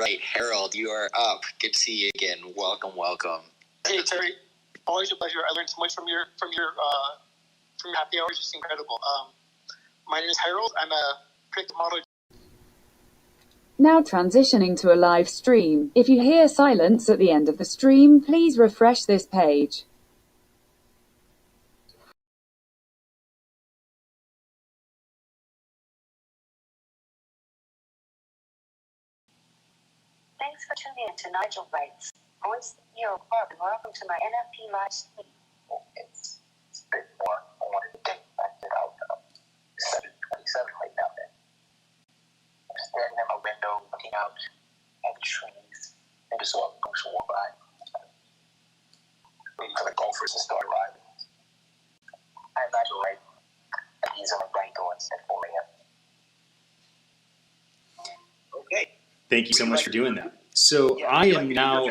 right, Harold, you are up. Good to see you again. Welcome, welcome. Hey Terry, always a pleasure. I learned so much from your happy hours. Just incredible. My name is Harold. I'm a predictive model. Now transitioning to a live stream. If you hear silence at the end of the stream, please refresh this page. Thanks for tuning in to Nigel Wrights, Voice CEO Club, and welcome to my NFT live stream. It's a bit more. I wanted to get back to out 7:27 right now. Then I'm standing at my window, looking out at the trees, and just saw a ghost walk by. Waiting for the golfers to start arriving. I'm Nigel Wright, and he's on the right doors at 4 a.m. Okay. Thank you so much for doing that. So I am now,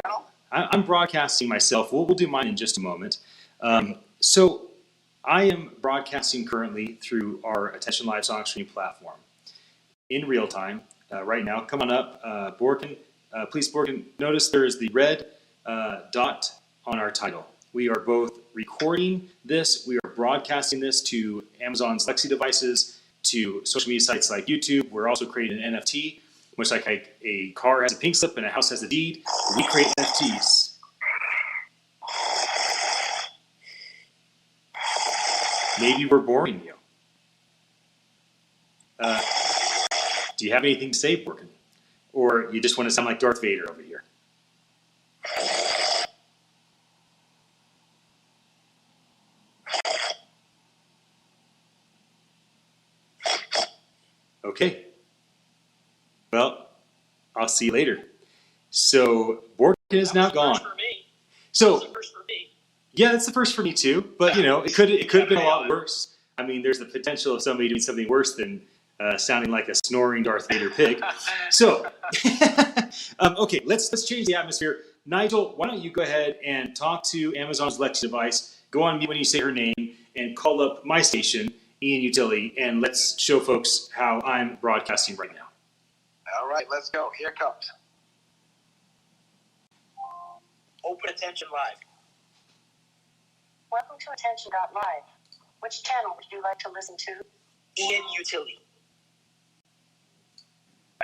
I'm broadcasting myself. We'll do mine in just a moment. So I am broadcasting currently through our attn.live Sonic Streaming Platform in real time right now. Come on up, Borkin. Please, Borkin, notice there is the red dot on our title. We are both recording this. We are broadcasting this to Amazon's Lexi devices, to social media sites like YouTube. We're also creating an NFT. Much like a car has a pink slip and a house has a deed, we create NFTs. Maybe we're boring you. Do you have anything to say, Borkin? Or you just want to sound like Darth Vader over here? Okay. Well, I'll see you later. So Borkin is now gone. For me. So That's the first for me. yeah, that's the first for me too. But you know, it could have been a lot worse. I mean, there's the potential of somebody doing something worse than sounding like a snoring Darth Vader pig. So okay, let's change the atmosphere. Nigel, why don't you go ahead and talk to Amazon's Lex device? Go on mute when you say her name, and call up my station, Ian Utility, and let's show folks how I'm broadcasting right now. All right, let's go. Here it comes. Open Attention Live. Welcome to attn.live. Which channel would you like to listen to? Ian Utility.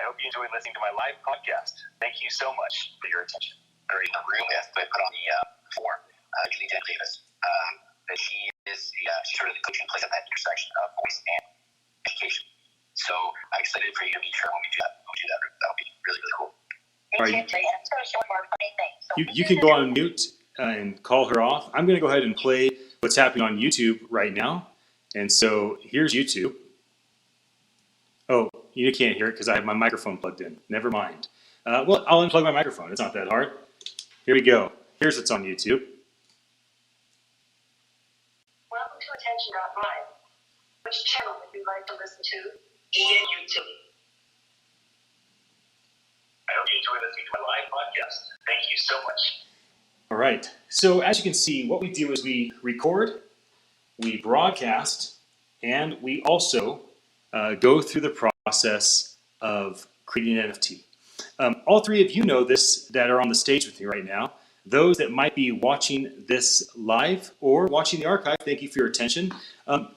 I hope you enjoyed listening to my live podcast. Thank you so much for your attention. Or in the room, as I put on the form, Julie Jen Davis. She is she's sort of the coaching place at that intersection of voice and education. So I'm excited for you to meet her when we do that. That'll be really, really cool. You can go on mute and call her off. I'm going to go ahead and play what's happening on YouTube right now. And so here's YouTube. Oh, you can't hear it because I have my microphone plugged in. Never mind. Well, I'll unplug my microphone. It's not that hard. Here we go. Here's what's on YouTube. Welcome to attn.live. Which channel would you like to listen to? Ian Utility. I hope you enjoy listening to my live podcast. Thank you so much. All right. So as you can see, what we do is we record, we broadcast, and we also go through the process of creating an NFT. All three of you know this that are on the stage with me right now. Those that might be watching this live or watching the archive, thank you for your attention.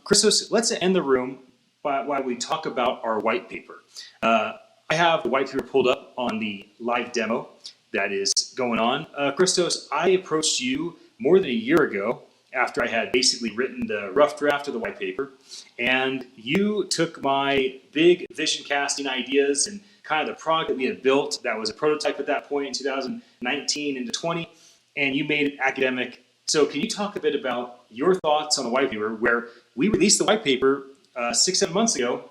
Christos, let's end the room while we talk about our white paper. I have the white paper pulled up on the live demo that is going on. Christos, I approached you more than a year ago after I had basically written the rough draft of the white paper, and you took my big vision casting ideas and kind of the product that we had built that was a prototype at that point in 2019 into 20, and you made it academic. So can you talk a bit about your thoughts on the white paper, where we released the white paper 6-7 months ago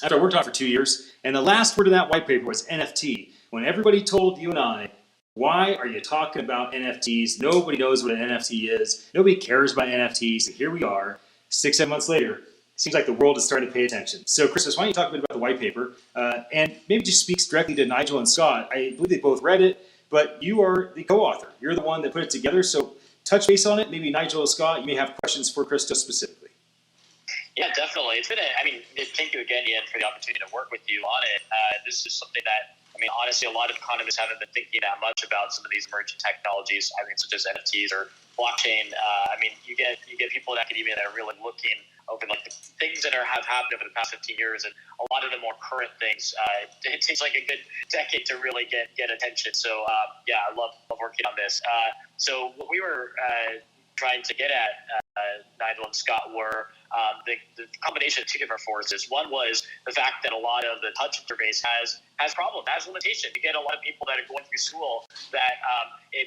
after I worked on it for 2 years, and the last word of that white paper was NFT. When everybody told you and I, why are you talking about NFTs? Nobody knows what an NFT is. Nobody cares about NFTs. And here we are, 6-7 months later. It seems like the world is starting to pay attention. So, Christos, why don't you talk a bit about the white paper, and maybe just speaks directly to Nigel and Scott. I believe they both read it, but you are the co-author. You're the one that put it together. So, touch base on it. Maybe Nigel and Scott, you may have questions for Christos specifically. Yeah, definitely. It's been thank you again, Ian, for the opportunity to work with you on it. This is something that I mean, honestly, a lot of economists haven't been thinking that much about some of these emerging technologies, I mean, such as NFTs or blockchain. I mean, you get people in academia that are really looking over like the things that have happened over the past 15 years, and a lot of the more current things. It takes like a good decade to really get attention. So yeah, I love working on this. So what we were trying to get at, Nigel and Scott, were the combination of two different forces. One was the fact that a lot of the touch interface has problems, has limitations. You get a lot of people that are going through school that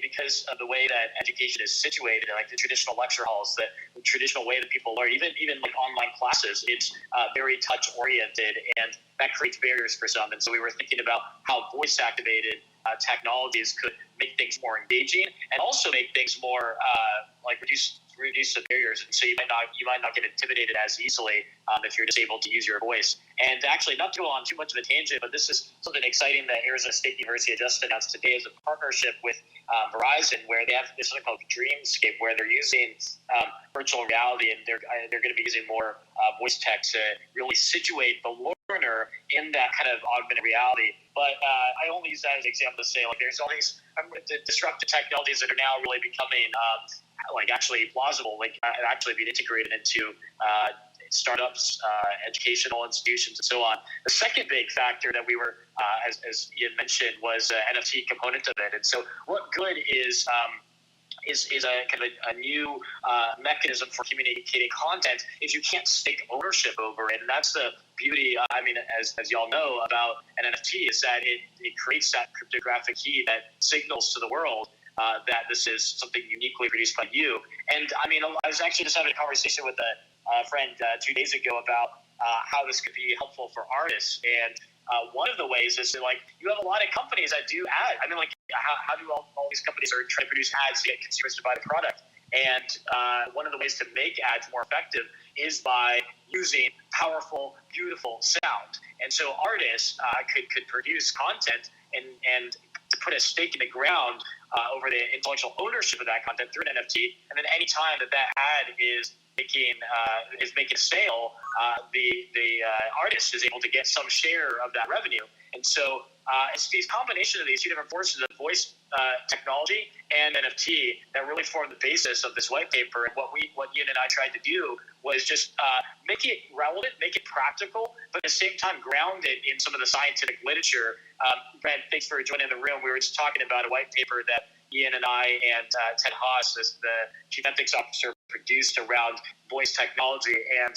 because of the way that education is situated, like the traditional lecture halls, the traditional way that people learn, even like online classes, it's very touch oriented, and that creates barriers for some. And so we were thinking about how voice activated technologies could make things more engaging and also make things more like reduce the barriers, and so you might not get intimidated as easily if you're just able to use your voice. And actually, not to go on too much of a tangent, but this is something exciting that Arizona State University just announced today is a partnership with Verizon, where they have this something called Dreamscape, where they're using virtual reality, and they're going to be using more voice tech to really situate the learner in that kind of augmented reality. But I only use that as an example to say, like, there's all these disruptive technologies that are now really becoming like actually plausible, like actually being integrated into startups, educational institutions, and so on. The second big factor that we were, as Ian mentioned, was NFT component of it. And so, what good is a kind of a new mechanism for communicating content if you can't stake ownership over it? And that's the beauty, I mean, as y'all know about an NFT, is that it creates that cryptographic key that signals to the world that this is something uniquely produced by you. And I mean, I was actually just having a conversation with a friend 2 days ago about how this could be helpful for artists. And one of the ways is that, like, you have a lot of companies that do ads. I mean, like, how do all these companies are trying to produce ads to get consumers to buy the product? And one of the ways to make ads more effective is by using powerful, beautiful sound. And so artists could produce content and to put a stake in the ground over the intellectual ownership of that content through an NFT, and then any time that ad is making a sale, the artist is able to get some share of that revenue. And so it's these combination of these two different forces of voice technology and NFT that really form the basis of this white paper. And what Ian and I tried to do was just make it relevant, make it practical, but at the same time ground it in some of the scientific literature. Brent, thanks for joining the room. We were just talking about a white paper that Ian and I and Ted Haas, the chief ethics officer, produced around voice technology. And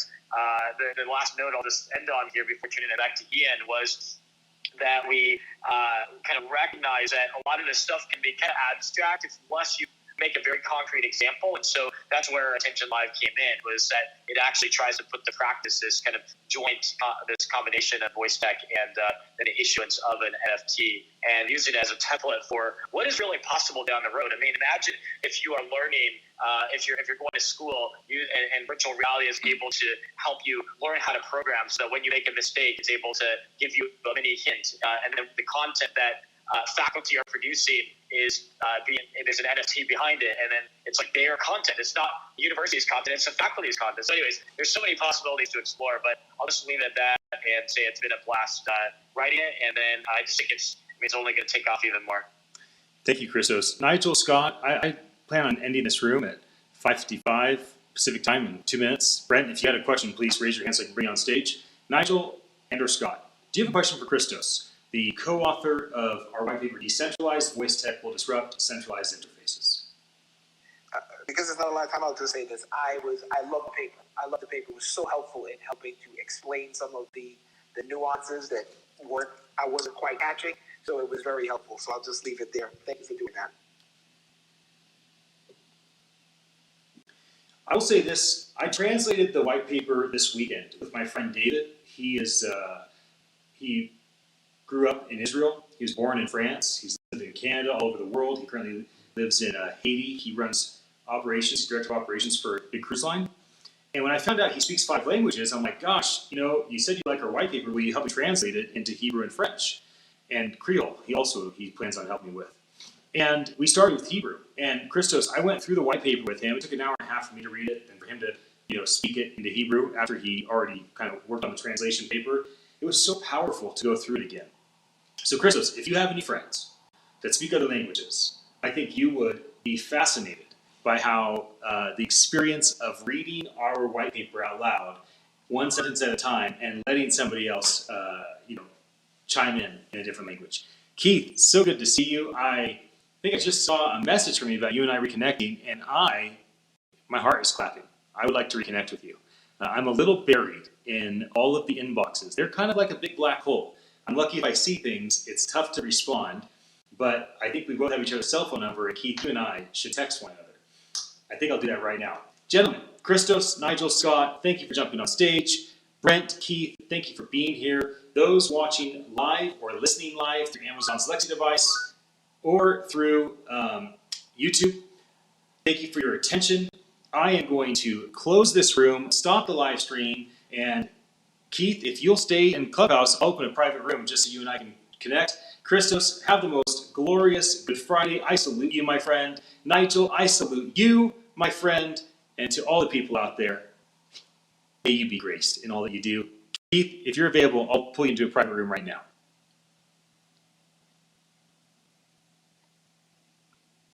the last note I'll just end on here before turning it back to Ian was that we kind of recognize that a lot of this stuff can be kind of abstract unless you make a very concrete example. And so that's where Attention Live came in, was that it actually tries to put the practice, this kind of joint, this combination of voice tech and the issuance of an NFT, and use it as a template for what is really possible down the road. I mean, imagine if you are learning, if you're going to school, and virtual reality is able to help you learn how to program, so that when you make a mistake, it's able to give you a mini hint, and then the content that faculty are producing is there's an NFT behind it, and then it's like their content. It's not the university's content, it's the faculty's content. So anyways, there's so many possibilities to explore, but I'll just leave it at that and say it's been a blast writing it, and then I just think it's only going to take off even more. Thank you, Christos. Nigel, Scott, I plan on ending this room at 5:55 Pacific time in 2 minutes. Brent, if you had a question, please raise your hand so I can bring you on stage. Nigel and or Scott, do you have a question for Christos, the co-author of our white paper, Decentralized Voice Tech Will Disrupt Centralized Interfaces? Because there's not a lot of time, I'll just say this. I love the paper. I love the paper. It was so helpful in helping to explain some of the nuances that I wasn't quite catching. So it was very helpful. So I'll just leave it there. Thank you for doing that. I will say this. I translated the white paper this weekend with my friend David. He grew up in Israel. He was born in France. He's lived in Canada, all over the world. He currently lives in Haiti. He runs operations. He's director of operations for a big cruise line. And when I found out he speaks 5 languages, I'm like, gosh, you said you like our white paper. Will you help me translate it into Hebrew and French? And Creole, he plans on helping me with. And we started with Hebrew. And Christos, I went through the white paper with him. It took an hour and a half for me to read it and for him to speak it into Hebrew after he already kind of worked on the translation paper. It was so powerful to go through it again. So Christos, if you have any friends that speak other languages, I think you would be fascinated by how the experience of reading our white paper out loud, one sentence at a time, and letting somebody else, chime in a different language. Keith, so good to see you. I think I just saw a message from you about you and I reconnecting, and my heart is clapping. I would like to reconnect with you. I'm a little buried in all of the inboxes. They're kind of like a big black hole. I'm lucky if I see things. It's tough to respond, but I think we both have each other's cell phone number, and Keith, you and I should text one another. I think I'll do that right now. Gentlemen, Christos, Nigel, Scott, thank you for jumping on stage. Brent, Keith, thank you for being here. Those watching live or listening live through Amazon's Alexa device or through YouTube, thank you for your attention. I am going to close this room, stop the live stream, and Keith, if you'll stay in Clubhouse, I'll open a private room just so you and I can connect. Christos, have the most glorious Good Friday. I salute you, my friend. Nigel, I salute you, my friend. And to all the people out there, may you be graced in all that you do. Keith, if you're available, I'll pull you into a private room right now.